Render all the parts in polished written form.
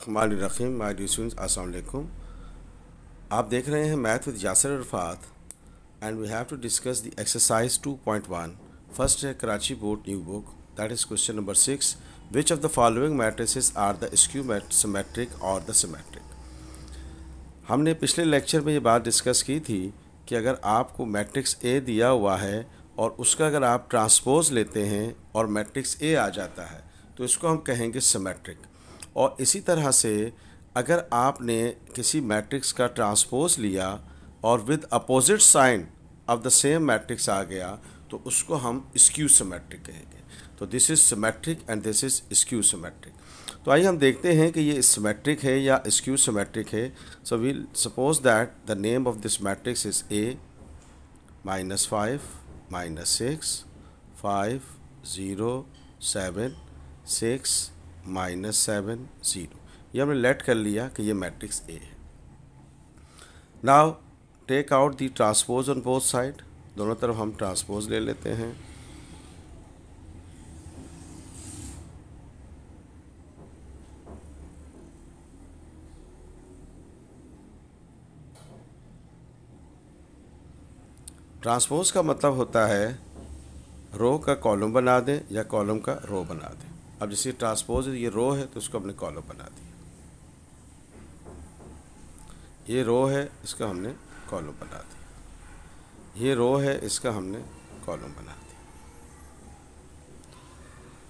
बिस्मिल्लाहिर्रहमानिर्रहीम। My dear students, अस्सलाम वालेकुम। आप देख रहे हैं math with Yasir Arafat and we have to discuss the exercise 2.1। First है Karachi board new book, that is question number 6। Which of the following matrices are the skew symmetric और the symmetric. हमने पिछले लेक्चर में ये बात डिस्कस की थी कि अगर आपको मैट्रिक्स ए दिया हुआ है और उसका अगर आप ट्रांसपोज लेते हैं और मैट्रिक्स ए आ जाता है तो इसको हम कहेंगे सिमेट्रिक। और इसी तरह से अगर आपने किसी मैट्रिक्स का ट्रांसपोज लिया और with opposite sign of the same matrix आ गया तो उसको हम स्क्यू सिमेट्रिक कहेंगे। तो this is symmetric and this is skew symmetric. तो आइए हम देखते हैं कि ये सिमेट्रिक है या स्क्यू सिमेट्रिक है। So we'll suppose that the name of this matrix is A -5 -6 5 0 7 6 -7 0। ये हमने लेट कर लिया कि ये मैट्रिक्स ए है। Now take out the transpose on both side. दोनों तरफ हम ट्रांसपोज ले लेते हैं। ट्रांसपोज का मतलब होता है रो का कॉलम बना दें या कॉलम का रो बना दें। अब जैसे ट्रांसपोज ये रो है तो उसको हमने कॉलम बना दिया, ये रो है इसका हमने कॉलम बना दिया, ये रो है इसका हमने कॉलम बना दिया।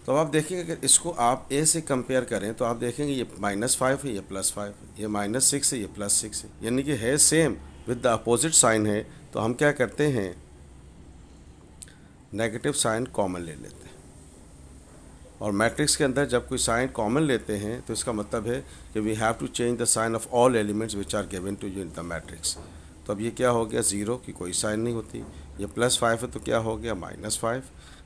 तो आप देखेंगे अगर इसको आप ए से कंपेयर करें तो आप देखेंगे ये -5 है, ये +5 है, ये -6 है, ये +6 है, यानी कि है same with the opposite sign है। तो हम क्या करते हैं, नेगेटिव साइन कॉमन ले लेते हैं। और मैट्रिक्स के अंदर जब कोई साइन कॉमन लेते हैं तो इसका मतलब है कि we have to change the sign of all elements which are given to you in the matrix. तो अब ये क्या हो गया, 0 की कोई साइन नहीं होती। ये +5 है तो क्या हो गया -5,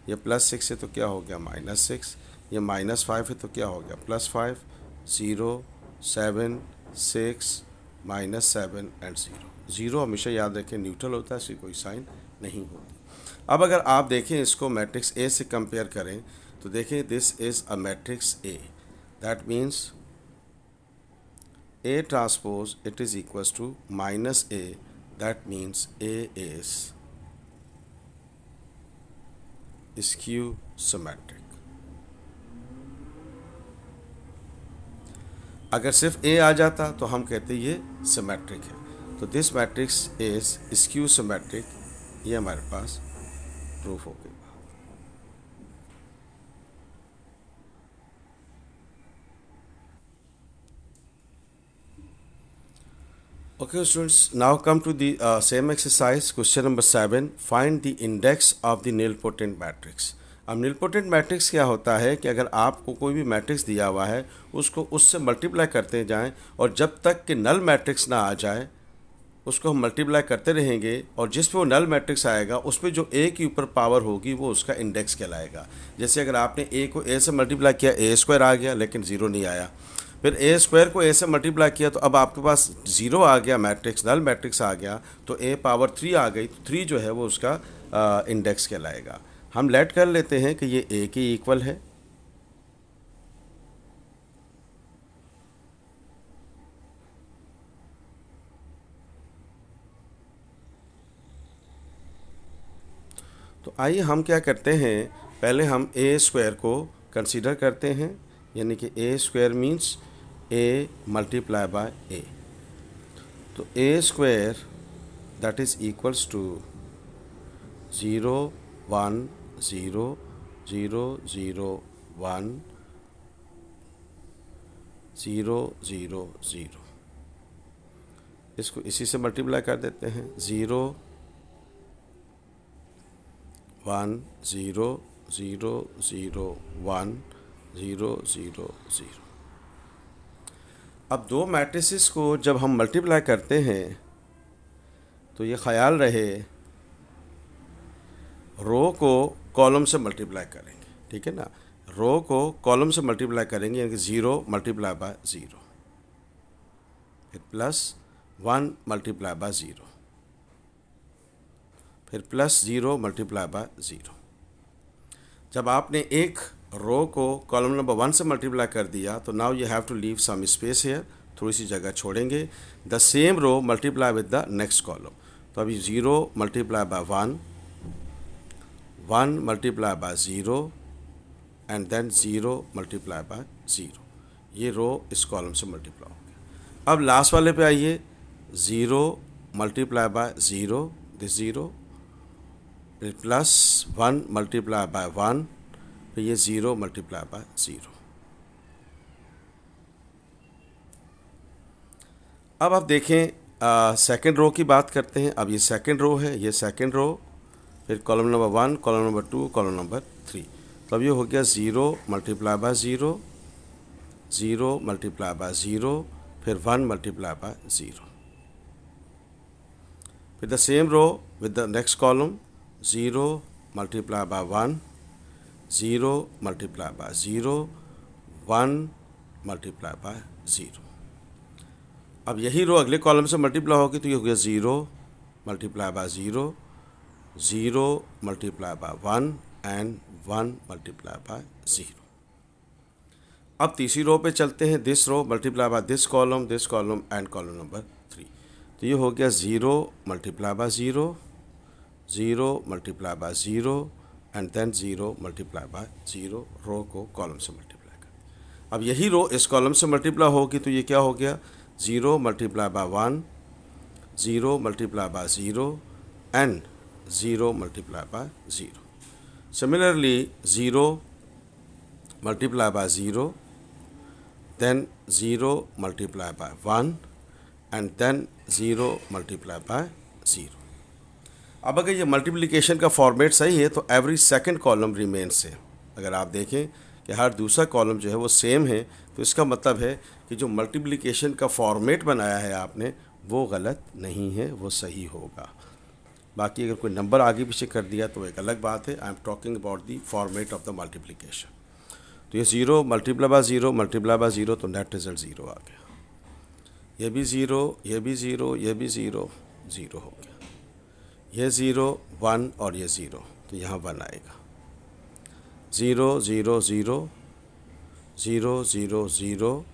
ये +6 है तो क्या हो गया -6, ये -5 है तो क्या हो गया +5, 0 7 6 -7 एंड 0। 0 हमेशा याद रखें न्यूट्रल होता है, इसकी कोई साइन नहीं होती। अब अगर आप देखें इसको मैट्रिक्स ए से कंपेयर करें तो देखें this is a matrix A, that means A transpose it is equals to -a, that means A is skew symmetric. अगर सिर्फ ए आ जाता तो हम कहते ये सिमेट्रिक है। तो this matrix is skew symmetric, ये हमारे पास प्रूफ हो गया। Okay students, now come to the same exercise, question number 7. Find the index of the nilpotent matrix. अब nilpotent matrix क्या होता है कि अगर आपको कोई भी मैट्रिक्स दिया हुआ है उसको उससे मल्टीप्लाई करते जाएं और जब तक कि नल मैट्रिक्स ना आ जाए उसको हम मल्टीप्लाई करते रहेंगे और जिस पे वो नल मैट्रिक्स आएगा उस पर जो ए के ऊपर पावर होगी वो उसका इंडेक्स कहलाएगा। जैसे अगर आपने ए को ए से मल्टीप्लाई किया, a² आ गया लेकिन 0 नहीं आया। फिर a² को a से मल्टीप्लाई किया तो अब आपके पास 0 आ गया, मैट्रिक्स नल मैट्रिक्स आ गया, तो a पावर 3 आ गई, तो 3 जो है वो उसका इंडेक्स कहलाएगा। हम लेट कर लेते हैं कि ये a के इक्वल है। तो आइए हम क्या करते हैं, पहले हम a² को कंसीडर करते हैं, यानी कि a² means a multiply by a। तो a² that is equals to 0 1 0 0 0 1 0 0 0। इसको इसी से मल्टीप्लाई कर देते हैं, 0 1 0 0 0 1 0 0 0। अब दो मैट्रिसेस को जब हम मल्टीप्लाई करते हैं तो ये ख्याल रहे रो को कॉलम से मल्टीप्लाई करेंगे, ठीक है ना। रो को कॉलम से मल्टीप्लाई करेंगे यानी कि 0 मल्टीप्लाई बाय 0, फिर +1 मल्टीप्लाई बाय 0, फिर +0 मल्टीप्लाई बाय 0। जब आपने एक रो को कॉलम नंबर 1 से मल्टीप्लाई कर दिया, तो now you have to leave some space here, थोड़ी सी जगह छोड़ेंगे। The same row multiply with the next column. तो अभी 0 multiply by 1, 1 multiply by 0 and then 0 multiply by 0। ये रो इस कॉलम से मल्टीप्लाई हो गया। अब लास्ट वाले पे आइए, 0 multiply by 0, this 0 plus 1 multiply by 1, फिर ये 0 मल्टीप्लाई बाय 0। अब आप देखें सेकंड रो की बात करते हैं। अब ये सेकंड रो है, ये सेकंड रो, फिर column number 1, column number 2, column number 3। तो अब ये हो गया 0 मल्टीप्लाई बाय 0, 0 मल्टीप्लाई बाय 0, फिर 1 मल्टीप्लाई बाय 0। फिर the same row with the next column, 0 multiply by 1, 0 multiply by 0, 1 multiply by 0। अब यही रो अगले कॉलम से मल्टीप्लाई होगी, तो ये हो गया 0 multiply by 0, 0 multiply by 1 and 1 multiply by 0। अब तीसरी रो पे चलते हैं, this row multiply by this column and column number 3। तो ये हो गया 0 multiply by 0, 0 multiply by 0 and then 0 multiply by 0। Row को कॉलम से मल्टीप्लाई कर। अब यही रो इस कॉलम से मल्टीप्लाई होगी, तो ये क्या हो गया, 0 multiply by 1, 0 multiply by 0 and 0 multiply by 0। Similarly 0 multiply by 0, then 0 multiplied by 1 and then 0 multiplied by 0। अब अगर ये मल्टीप्लिकेशन का फॉर्मेट सही है तो every second column remain same. अगर आप देखें कि हर दूसरा कॉलम जो है वो सेम है, तो इसका मतलब है कि जो मल्टीप्लिकेशन का फॉर्मेट बनाया है आपने वो गलत नहीं है, वो सही होगा। बाकी अगर कोई नंबर आगे पीछे कर दिया तो एक अलग बात है। I am talking about the format of the multiplication. तो ये 0 मल्टीप्लाई बाय 0 मल्टीप्लाई बाय 0, तो नेट रिजल्ट 0 आ गया। ये भी 0, ये भी 0, ये भी 0, 0 हो गया। ये 0, 1 और ये 0, तो यहाँ 1 आएगा। 0 0 0 0 0 0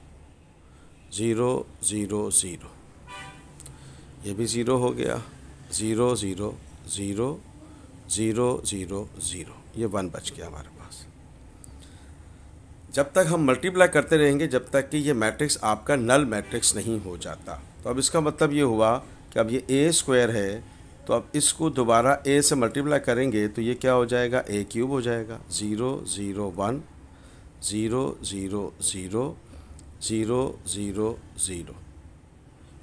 0 0 0, ये भी 0 हो गया। 0 0 0 0 0 0, ये 1 बच गया हमारे पास। जब तक हम मल्टीप्लाई करते रहेंगे जब तक कि ये मैट्रिक्स आपका नल मैट्रिक्स नहीं हो जाता। तो अब इसका मतलब ये हुआ कि अब ये ए स्क्वायर है, तो अब इसको दोबारा ए से मल्टीप्लाई करेंगे तो ये क्या हो जाएगा, ए क्यूब हो जाएगा। 0 0 1 0 0 0 0 0 0,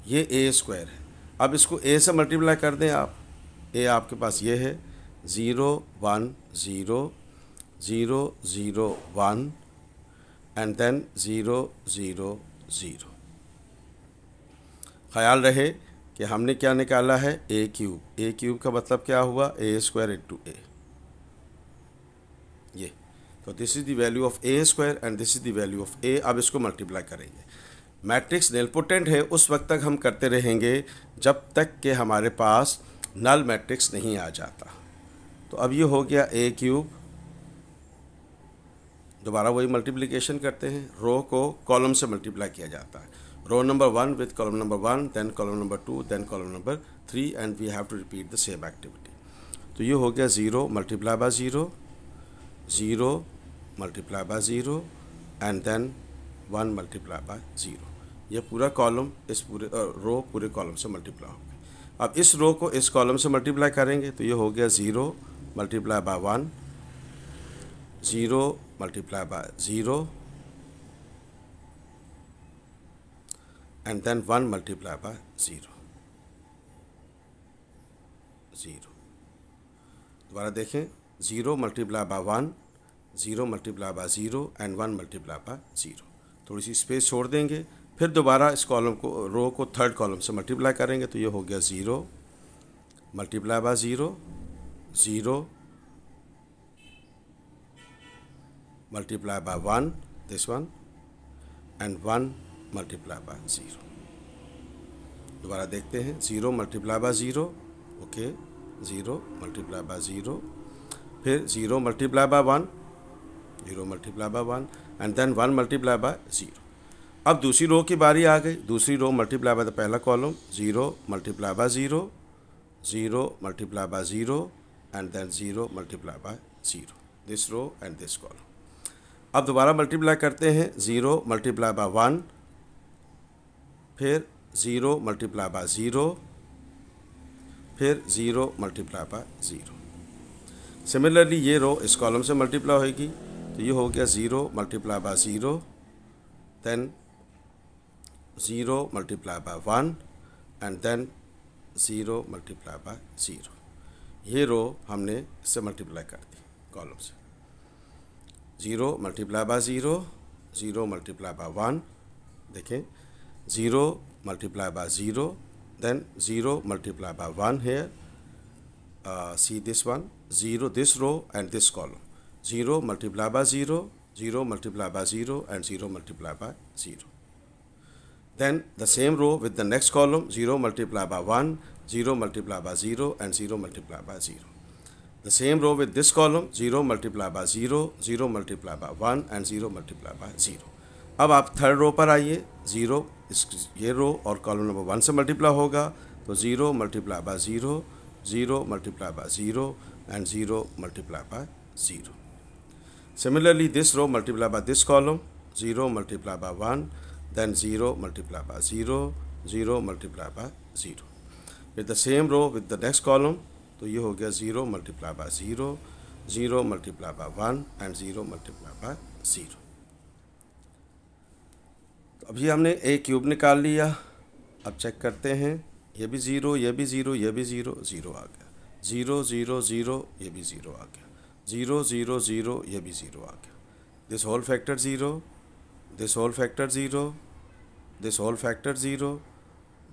ये ए स्क्वायर है। अब इसको ए से मल्टीप्लाई कर दें आप, ए आपके पास ये है 0 1 0 0 0 1 एंड देन 0 0 0। ख्याल रहे कि हमने क्या निकाला है, ए क्यूब। ए क्यूब का मतलब क्या हुआ, ए स्क्वायर इंटू ए। ये तो this is the value of A square and this is the value of A. अब इसको मल्टीप्लाई करेंगे। मैट्रिक्स निलपोटेंट है उस वक्त तक हम करते रहेंगे जब तक कि हमारे पास नल मैट्रिक्स नहीं आ जाता। तो अब ये हो गया ए क्यूब, दोबारा वही मल्टीप्लिकेशन करते हैं। रो को कॉलम से मल्टीप्लाई किया जाता है। Row number 1 with column number 1, then column number 2, then column number 3 and we have to repeat the same activity. तो ये हो गया 0 multiply by 0, 0 multiply by 0 and then 1 multiply by 0। ये पूरा कॉलम इस पूरे रो पूरे कॉलम से मल्टीप्लाई हो गया। अब इस रो को इस कॉलम से मल्टीप्लाई करेंगे तो ये हो गया 0 multiply by 1, 0 multiply by 0 and then 1 multiply by 0, 0। दोबारा देखें, 0 multiply by 1, 0 multiply by 0 and 1 multiply by 0। थोड़ी सी स्पेस छोड़ देंगे, फिर दोबारा इस कॉलम को रो को थर्ड कॉलम से मल्टीप्लाई करेंगे तो ये हो गया 0 multiply by 0, 0 multiply by 1, this one and 1 multiply by 0। दोबारा देखते हैं, 0 multiply by 0, okay, 0 multiply by 0, फिर 0 multiply by 1, 0 multiply by 1 and then 1 multiply by 0। अब दूसरी रो की बारी आ गई। दूसरी रो मल्टीप्लाई बाय द पहला column, 0 multiply by 0, 0 multiply by 0 and then 0 multiply by 0, this row and this column. अब दोबारा मल्टीप्लाई करते हैं, 0 मल्टीप्लाई बाय 1, फिर 0 मल्टीप्लाई बाय 0, फिर 0 मल्टीप्लाई बाय 0। सिमिलरली ये रो इस कॉलम से मल्टीप्लाई होगी, तो ये हो गया 0 multiply by 0, then 0 multiply by 1 and then 0 multiply by 0। ये रो हमने इससे मल्टीप्लाई कर दी कॉलम से। 0 मल्टीप्लाई बाय 0, 0 मल्टीप्लाई बाय 1, देखें 0 multiply by 0, then 0 multiply by 1 here, see this one, 0 this row and this column, 0 multiply by 0, 0 multiply by 0 and 0 multiply by 0। Then the same row with the next column, 0 multiplied by 1, 0 multiplied by 0 and 0 multiplied by 0. The same row with this column, 0 multiplied by 0, 0 multiplied by 1 and 0 multiplied by 0. अब आप third row पर आइए, 0 ये रो और column number 1 से multiply होगा, तो 0 multiplied by 0, 0 multiplied by 0 and 0 multiplied by 0. Similarly, this row multiplied by this column, 0 multiplied by 1, then 0 multiplied by 0, 0 multiplied by 0. With the same row with the next column, तो ये हो गया 0 multiplied by 0, 0 multiplied by 1 and 0 multiplied by 0. तो अभी हमने a cube निकाल लिया। अब चेक करते हैं, ये भी 0, ये भी 0, ये भी 0, 0 आ गया, 0 0 0, ये भी 0 आ गया, 0 0 0, ये भी 0 आ गया। This whole factor 0, this whole factor 0, this whole factor 0,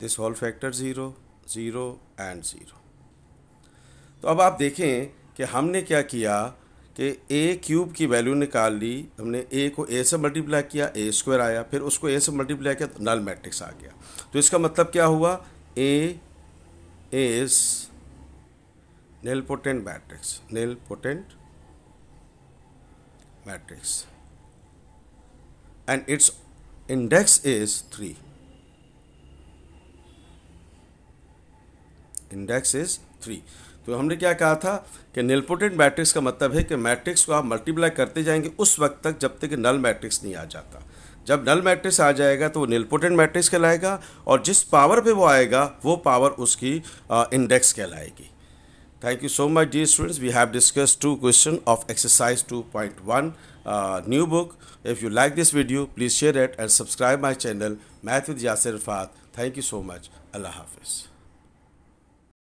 this whole factor 0, 0 and 0। तो अब आप देखें कि हमने क्या किया कि a क्यूब की वैल्यू निकाल ली हमने। a को a से मल्टीप्लाई किया, a स्क्वायर आया, फिर उसको a से मल्टीप्लाई किया तो नल मैट्रिक्स आ गया। तो इसका मतलब क्या हुआ, a is nilpotent matrix, nilpotent matrix and its index is 3, index is 3। तो हमने क्या कहा था कि nilpotent मैट्रिक्स का मतलब है कि मैट्रिक्स को आप मल्टीप्लाई करते जाएंगे उस वक्त तक जब तक कि नल मैट्रिक्स नहीं आ जाता। जब नल मैट्रिक्स आ जाएगा तो वो nilpotent मैट्रिक्स कहलाएगा और जिस पावर पे वो आएगा वो पावर उसकी इंडेक्स कहलाएगी। Thank you so much, dear students. We have discussed 2 questions of exercise 2.1 new book. If you like this video, please share it and subscribe my channel Math with Yasir Rafat. Thank you so much. Allah Hafiz.